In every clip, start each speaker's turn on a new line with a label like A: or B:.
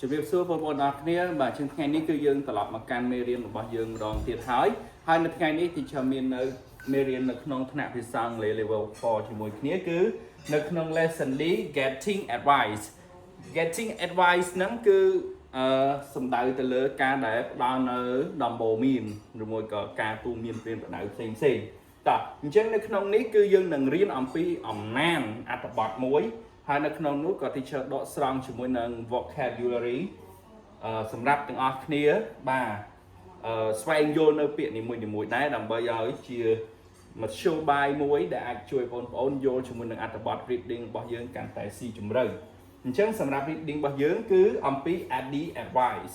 A: ជំរាបសួរបងប្អូនអរគ្នាបាទជាថ្ងៃនេះគឺយើងត្រឡប់មកកាន់មេរៀនរបស់យើងម្ដងទៀតហើយនៅថ្ងៃនេះ teacher មាននៅមេរៀននៅក្នុងថ្នាក់ភាសាអង់គ្លេស level 4ជាមួយគ្នាគឺនៅក្នុង lesson D getting advice ហ្នឹងគឺសំដៅទៅលើការដែលផ្ដល់នៅដំបូន្មានឬមួយក៏ការទូន្មានព្រានប្រដៅផ្សេងតោះអញ្ចឹងនៅក្នុងនេះគឺយើងនឹងរៀនអំពីអំណានអត្ថបទមួយហើយនៅក្នុងនោះក៏ teacher ដកស្រង់ជាមួយនឹង vocabulary សម្រាប់ទាំងអស់គ្នាបាទស្វែងយល់នៅពាក្យនីមួយៗដែរដើម្បីឲ្យជាមធ្យោបាយមួយដែលអាចជួយបងប្អូនយល់ជាមួយនឹងអត្ថបទ reading របស់យើងកាន់តែស៊ីជម្រៅអញ្ចឹងសម្រាប់ reading របស់យើងគឺអំពី AD advice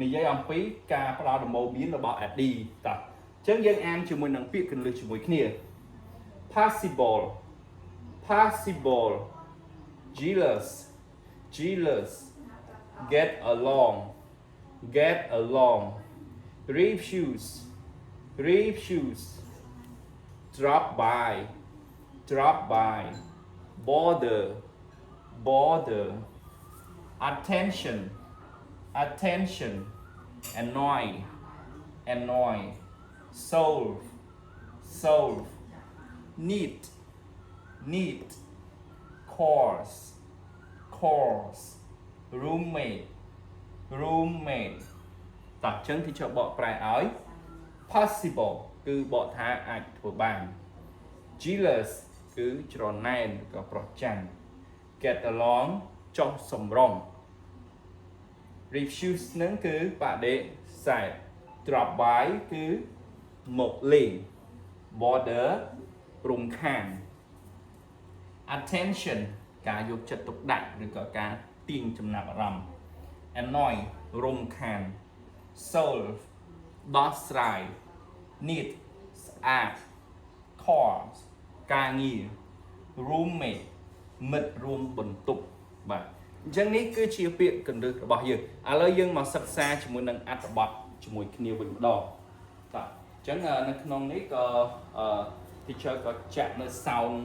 A: និយាយអំពីការផ្ដល់ដំបូន្មានរបស់ AD តោះអញ្ចឹងយើងអានជាមួយនឹងពាក្យគន្លឹះជាមួយគ្នា possible jealous get along refuse drop by bother attention annoy solve need course roommate តោះចឹងទីចូលបកប្រែឲ្យ possible គឺបកថាអាចធ្វើបាន jealous គឺច្រណែនក៏ប្រច័ណ្ឌ get along ចុះសម្រុង refuse នឹងគឺបដិសេធ drop by គឺមកលេង bother រំខាន attention ការយកចិត្តទុកដាក់ឬក៏ការទាញចំណាប់អារម្មណ៍ annoy រំខាន solve ដោះស្រាយ need ស្អាត course ការងារ roommate មិត្តរួមបន្ទប់បាទអញ្ចឹងនេះគឺជាពាក្យកន្លឹះរបស់យើងឥឡូវយើងមកសិក្សាជាមួយនឹងអត្ថបទជាមួយគ្នាវិញម្ដងបាទអញ្ចឹងនៅក្នុងនេះក៏teacher ក៏ចាក់នៅ sound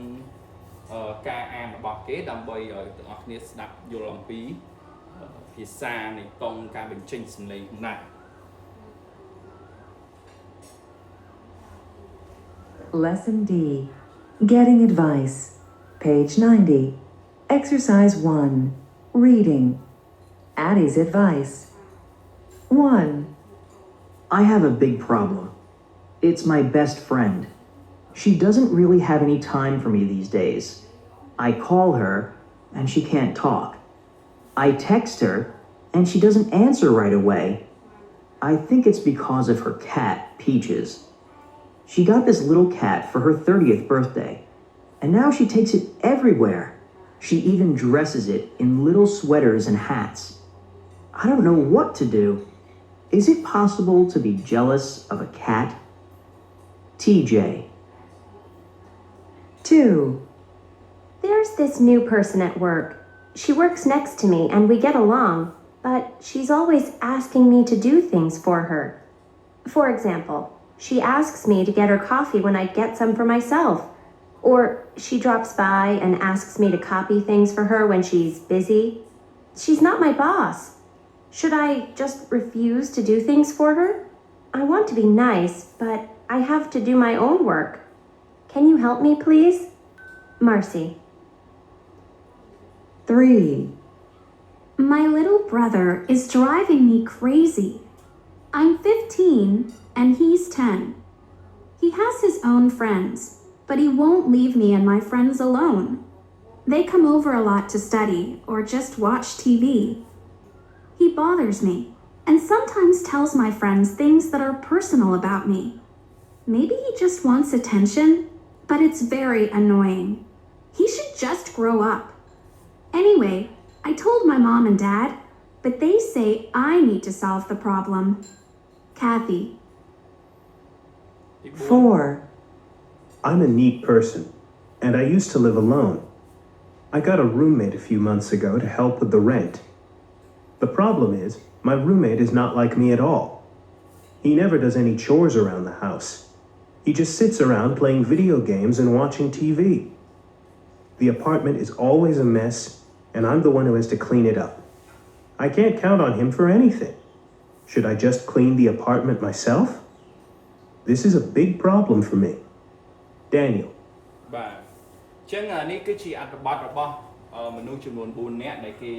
A: ការអានរបស់គេដើម្បីឲ្យទាំងអស់គ្នាស្ដាប់យល់អំពីភាសានៃតង់ការបញ្ចេញសំឡេងណាស់
B: Lesson D Getting Advice Page 90 Exercise 1 Reading Addie's Advice 1
C: I have a big problem. It's my best friend. She doesn't really have any time for me these days. I call her, and she can't talk. I text her, and she doesn't answer right away. I think it's because of her cat, Peaches. She got this little cat for her 30th birthday, and now she takes it everywhere. She even dresses it in little sweaters and hats. I don't know what to do. Is it possible to be jealous of a cat? TJ.
B: 2
D: There's this new person at work. She works next to me and we get along, but she's always asking me to do things for her. For example, she asks me to get her coffee when I get some for myself. Or she drops by and asks me to copy things for her when she's busy. She's not my boss. Should I just refuse to do things for her? I want to be nice, but I have to do my own work. Can you help me, please? Marcy.
B: 3
E: My little brother is driving me crazy. I'm 15 and he's 10. He has his own friends, but he won't leave me and my friends alone. They come over a lot to study or just watch TV. He bothers me and sometimes tells my friends things that are personal about me. Maybe he just wants attention, but it's very annoying. He should just grow up. Anyway, I told my mom and dad, but they say I need to solve the problem. Kathy.
B: 4
F: I'm a neat person, and I used to live alone. I got a roommate a few months ago to help with the rent. The problem is, my roommate is not like me at all. He never does any chores around the house. He just sits around playing video games and watching TV. The apartment is always a mess, and I'm the one who has to clean it up. I can't count on him for anything. Should I just clean the apartment myself? This is a big problem for me. Daniel.
A: បាទអញ្ចឹងនេះគឺជាអត្ថបទរបស់មនុស្សចំនួន4នាក់ដែលគេ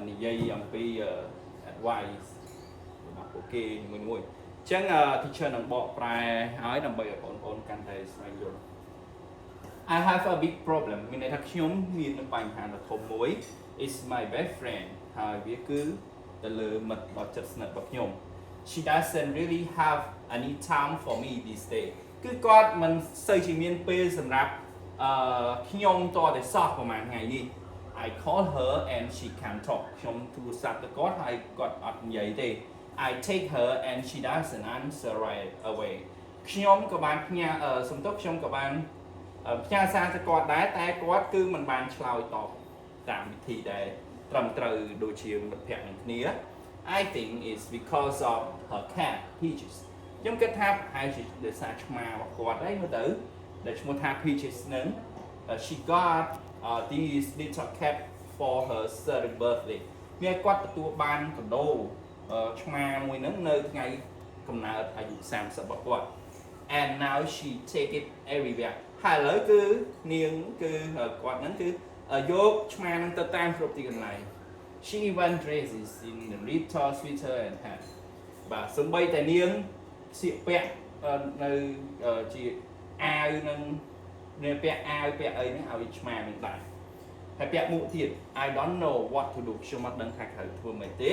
A: និយាយអំពី advice របស់ពួកគេមួយៗអញ្ចឹង teacher នឹងបកប្រែឲ្យដើម្បីឲ្យបងប្អូនកាន់តែស្វែងយល់ I have a big problem មានន័យថាខ្ញុំមានបញ្ហាដ៏ធំមួយ is my best friend ហើយវាគឺទៅលើមិត្តដ៏ជិតស្និទ្ធរបស់ខ្ញុំ She doesn't really have any time for me these days គឺគាត់មិនសូវជាមានពេលសម្រាប់ខ្ញុំតតែសោះប្រហែលថ្ងៃនេះ I call her and she can't talk ខ្ញុំទូរស័ព្ទទៅគាត់ហើយគាត់អត់និយាយទេ I take her and she doesn't answer right away ខ្ញុំក៏បានផ្ញើសំទោសខ្ញុំក៏បានផ្ញើសារទៅគាត់ដែរតែគាត់គឺមិនបានឆ្លើយតបតាមវិធីដែលត្រឹមត្រូវដូចជាមិត្តភក្តិនឹងគ្នា I think it's because of her cat Peaches ខ្ញុំគិតថាប្រហែលជាដោយសារឆ្មារបស់គាត់ហើយមើលទៅដែលឈ្មោះថា Peaches នឹង she got this little cat for her 3rd birthday មានគាត់ទទួលបានកដោឆ្មាមួយហ្នឹងនៅថ្ងៃកំណើតអាយុ30របស់គាត់ and now she take it everywhere ហើយឥឡូវគឺនាងគឺគាត់ហ្នឹងគឺយកឆ្មាហ្នឹងទៅតាមគ្រប់ទីកន្លែង she even dresses in the little sweater and hat បាទសំបីតែនាងស្លៀកពាក់នៅជាអាវនឹងនាងពាក់អាវពាក់អីហ្នឹងឲ្យឆ្មានឹងដែរហើយពាក់មួកទៀត I don't know what to do ខ្ញុំអត់ដឹងថាត្រូវធ្វើម៉េចទេ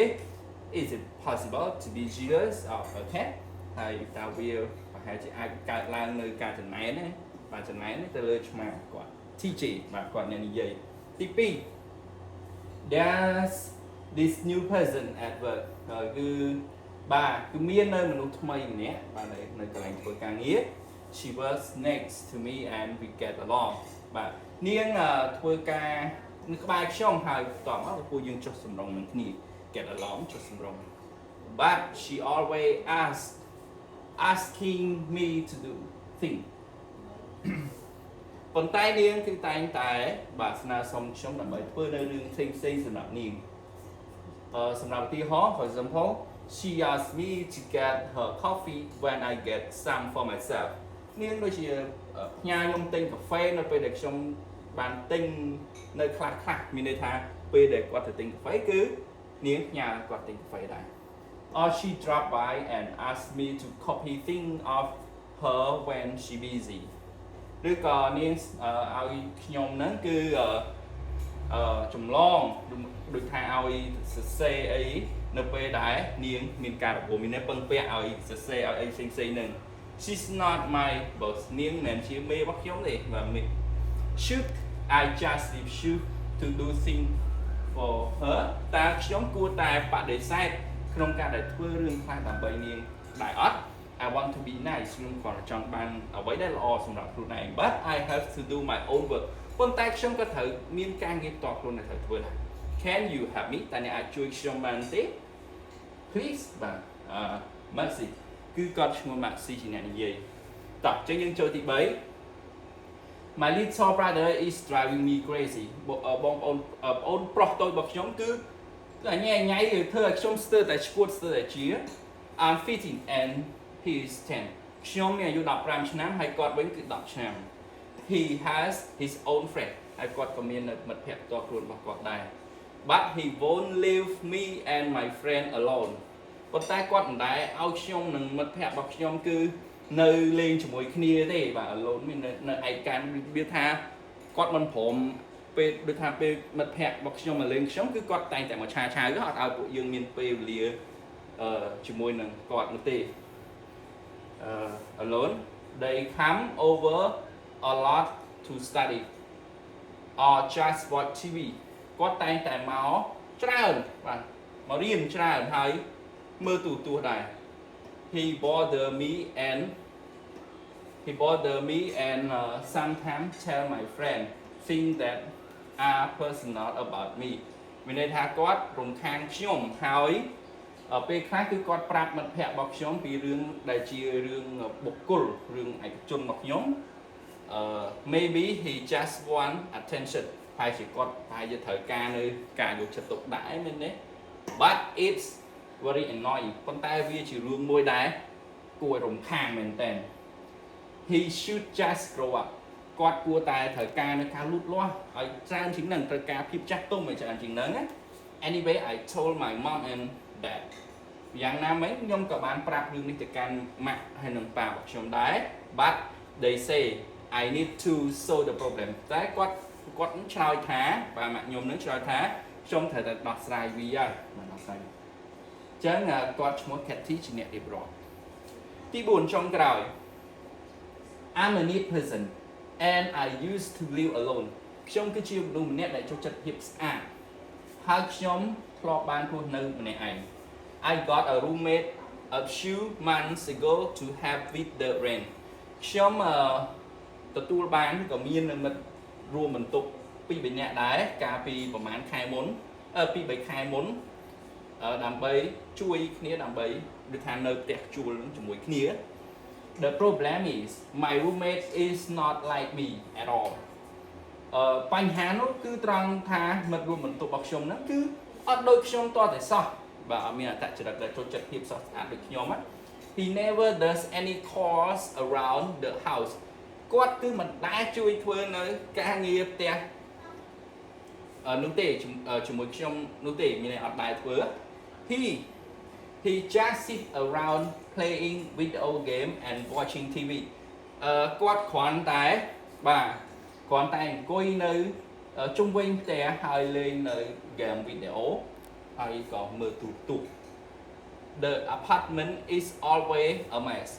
A: Is it possible to be jealous of a cat ហើយតើវាប្រហែលជាអាចកើតឡើងនៅការចំណែនណាបាទចំណែនទៅលើឆ្មាគាត់ TJ បាទគាត់អ្នកនិយាយទី2 There's this new person at work គឺបាទគឺមាននៅមនុស្សថ្មីម្នាក់បាទនៅកន្លែងធ្វើការងារ She works next to me and we get along បាទនាងធ្វើការនៅក្បែរខ្ញុំហើយបន្ទាប់មកពួកយើងចុះសម្រុងនឹងគ្នា get along ចុះសម្រុង but she always asking me to do things ប៉ុន្តែនាងគឺតែងតែបាទស្នើសុំខ្ញុំដើម្បីធ្វើនៅរឿងផ្សេងៗសម្រាប់នាងសម្រាប់ឧទាហរណ៍ for example she asked me to get her coffee when I get some for myself នាងដូចជាផ្ញើខ្ញុំទិញកាហ្វេនៅពេលដែលខ្ញុំបានទិញនៅខ្លះមានន័យថាពេលដែលគាត់ទៅទិញកាហ្វេគឺនាងផ្ញើគាត់ទិញកាហ្វេដែរ or she drop by and ask me to copy thing of her when she busy ឬក៏នាងឲ្យខ្ញុំហ្នឹងគឺចម្លងដូចថាឲ្យសរសេរអីនៅពេលដែលនាងមានការរបួសមានពឹងពាក់ឲ្យសរសេរឲ្យអីផ្សេងៗហ្នឹង She's not my boss នាងមិនជាមេរបស់ខ្ញុំទេបាទ Should I just leave you to do things for her តើខ្ញុំគួរតែបដិសេធក្នុងការដែលធ្វើរឿងខ្លះដើម្បីនាងដែរអត់ I want to be nice ខ្ញុំគាត់ចង់បានអ្វីដែលល្អសម្រាប់ខ្លួនឯង but I have to do my own work ប៉ុន្តែខ្ញុំក៏ត្រូវមានការងារផ្ទាល់ខ្លួនដែលត្រូវធ្វើដែរ Can you help me តើអ្នកអាចជួយខ្ញុំបានទេ Please បាទ Maxi គឺគាត់ឈ្មោះ Maxi ជាអ្នកនិយាយតោះអញ្ចឹងយើងចូលទី3 My little brother is driving me crazy បងប្អូនប្រុសតូចរបស់ខ្ញុំគឺអញញ៉ៃធ្វើឲ្យខ្ញុំស្ទើរតែឈួតស្ទើរតែជា I'm 15 and he is 10 ខ្ញុំមានអាយុ15ឆ្នាំហើយគាត់វិញគឺ10ឆ្នាំ He has his own friend ហើយគាត់ក៏មានមិត្តភក្តិផ្ទាល់ខ្លួនរបស់គាត់ដែរ But he won't leave me and my friend alone ប៉ុន្តែគាត់មិនដែលឲ្យខ្ញុំនិងមិត្តភក្តិរបស់ខ្ញុំគឺនៅលេងជាមួយគ្នាទេបាទ alone មាននៅឯកានវាថាគាត់មិនព្រមពេលដូចថាពេលមិត្តភក្តិរបស់ខ្ញុំមកលេងខ្ញុំគឺគាត់តែងតែមកឆាឆាវអត់ឲ្យពួកយើងមានពេលវេលាជាមួយនឹងគាត់នោះទេ alone they come over a lot to study or just watch TV គាត់តែងតែមកច្រើនបាទមករៀនច្រើនហើយមើលទូរទស្សន៍ដែរ He bother me and sometimes tell my friend things that are personal about me មានន័យថាគាត់រំខានខ្ញុំហើយពេលខ្លះគឺគាត់ប្រាប់មិត្តភក្តិរបស់ខ្ញុំពីរឿងដែលជារឿងបុគ្គលរឿងឯកជនរបស់ខ្ញុំmaybe he just want attention ហើយជាគាត់ប្រហែលជាត្រូវការនៅការយកចិត្តទុកដាក់ឯមែនទេ but it's very annoying ប៉ុន្តែវាជារឿងមួយដែលគួរឲ្យរំខានមែនតើ he should just grow up គាត់គួរតែត្រូវការនៅការលូតលាស់ឲ្យច្រើនជាងហ្នឹងត្រូវការភាពចាស់ទុំឲ្យច្រើនជាងហ្នឹងណា anyway I told my mom and dad យ៉ាងណាមិញខ្ញុំក៏បានប្រាប់រឿងនេះទៅកាន់ម៉ាក់ហើយនិងប៉ារបស់ខ្ញុំដែរ but they say I need to solve the problem តែគាត់ឆ្លើយថាបាទម៉ាក់ខ្ញុំនឹងឆ្លើយថាខ្ញុំត្រូវតែដោះស្រាយវាហើយបាទដោះស្រាយអញ្ចឹងគាត់ឈ្មោះ Kathy ជាអ្នករៀបរាប់ទី4ចុងក្រោយ I'm a neat person and I used to live alone ខ្ញុំគឺជាមនុស្សម្នាក់ដែលចូលចិត្តភាពស្អាតហើយខ្ញុំធ្លាប់បានរស់នៅម្នាក់ឯង I got a roommate a few months ago to help with the rent ខ្ញុំទទួលបានក៏មានមិត្តរួមបន្ទប់2-3នាក់ដែរកាលពីប្រហែលខែមុន2-3ខែមុនដើម្បីជួយគ្នាដើម្បីដូចថានៅផ្ទះជួលជាមួយគ្នា The problem is my roommate is not like me at all បញ្ហានោះគឺត្រង់ថាមិត្តរួមបន្ទប់របស់ខ្ញុំហ្នឹងគឺអត់ដូចខ្ញុំតតែសោះបាទអត់មានអត្តចរិតដែលចូលចិត្តភាពស្រស់ស្អាតដូចខ្ញុំណា He never does any chores around the house គាត់គឺមិនដែលជួយធ្វើនៅការងារផ្ទះនោះទេជាមួយខ្ញុំនោះទេមានអត់ដែលធ្វើ He just sit around playing video game and watching TV គាត់គ្រាន់តែអង្គុយនៅជុំវិញផ្ទះហើយលេងនៅ game video ហើយក៏មើលទូរទស្សន៍ The apartment is always a mess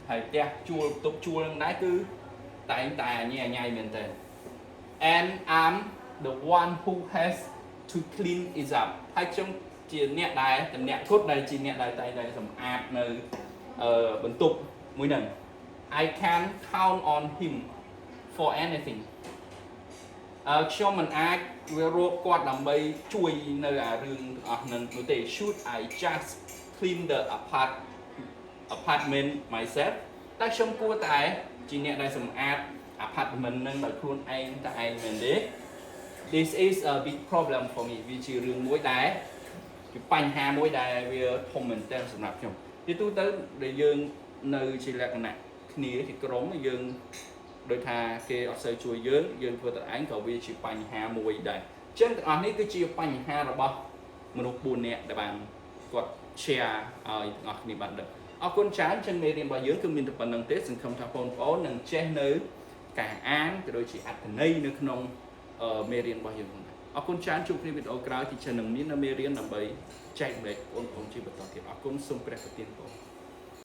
A: ហើយផ្ទះជួលទុកជួលហ្នឹងដែរគឺតែងតែញ៉ៃមែនតើ and I'm the one who has to clean it up ហើយខ្ញុំជាអ្នកដែលតំណាក់គុតដែលជាអ្នកដែលតែងតែសម្អាតនៅបន្ទប់មួយហ្នឹង I can count on him for anything ខ្ញុំមិនអាចវារកគាត់ដើម្បីជួយនៅអារឿងទាំងអស់ហ្នឹងនោះទេ Should I just clean the apartment myself តែខ្ញុំគួរតែជាអ្នកដែលសម្អាត apartment ហ្នឹងដោយខ្លួនឯងតែឯងមែនទេ This is a big problem for me វាជារឿងមួយដែលជាបញ្ហាមួយដែលវាធំមែនទែនសម្រាប់ខ្ញុំទីទូទៅដែលយើងនៅជាលក្ខណៈគ្នាជាក្រុមយើងដោយថាគេអត់សូវជួយយើងធ្វើតែឯងក៏វាជាបញ្ហាមួយដែរអញ្ចឹងទាំងអស់នេះគឺជាបញ្ហារបស់មនុស្ស4នាក់ដែលបានគាត់ share ឲ្យទាំងអស់គ្នាបានដឹងអរគុណច្រើនចឹងមេរៀនរបស់យើងគឺមានតែប៉ុណ្្នឹងទេសង្ឃឹមថាបងប្អូននឹងចេះនៅការអានក៏ដូចជាអត្ថន័យនៅក្នុងមេរៀនរបស់យើងផងដែរអរគុណច្រើនជួបគ្នាវីដេអូក្រោយទីជិះនឹងមានមេរៀនដើម្បីចែកម្លែកបងប្អូនជាបន្តទៀតអរគុណសូមព្រះប្រទានពរ